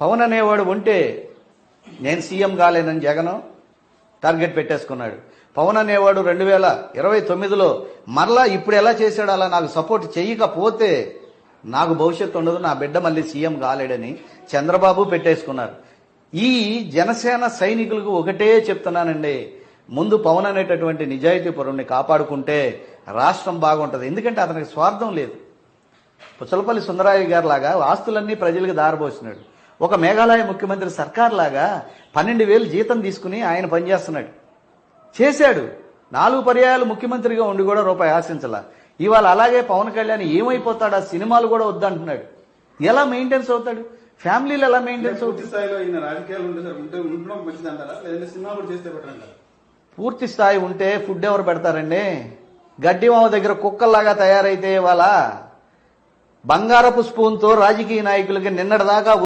పవన్ అనేవాడు ఉంటే నేను సీఎం కాలేనని జగన్ టార్గెట్ పెట్టేసుకున్నాడు. పవన్ అనేవాడు 2029లో మరలా ఇప్పుడు ఎలా చేశాడు అలా నాకు సపోర్ట్ చేయకపోతే నాకు భవిష్యత్తు ఉండదు, నా బిడ్డ మళ్ళీ సీఎం కాలేడని చంద్రబాబు పెట్టేసుకున్నారు. ఈ జనసేన సైనికులకు ఒకటే చెప్తున్నానండి, ముందు పవన్ అనేటటువంటి నిజాయితీ పరుణ్ణి కాపాడుకుంటే రాష్ట్రం బాగుంటుంది. ఎందుకంటే అతనికి స్వార్థం లేదు. పుచ్చలపల్లి సుందరరాయ గారి లాగా ఆస్తులన్నీ ప్రజలకు దారబోసినాడు. ఒక మేఘాలయ ముఖ్యమంత్రి సర్కార్ లాగా 12,000 జీతం తీసుకుని ఆయన పనిచేస్తున్నాడు. చేశాడు. 4 పర్యాయాలు ముఖ్యమంత్రిగా ఉండి కూడా రూపాయి ఆశించాల. ఇవాళ అలాగే పవన్ కళ్యాణ్ ఏమైపోతాడు, ఆ సినిమాలు కూడా వద్దంటున్నాడు. ఎలా మెయింటెన్స్ అవుతాడు? ఫ్యామిలీలు ఎలా మెయింటెన్స్ అవుతాడు? పూర్తి స్థాయి ఉంటే ఫుడ్ ఎవరు పెడతారండి? గడ్డి మామ దగ్గర కుక్కల్లాగా తయారైతే ఇవాళ బంగారపు స్పూన్తో రాజకీయ నాయకులకి నిన్నటిదాకా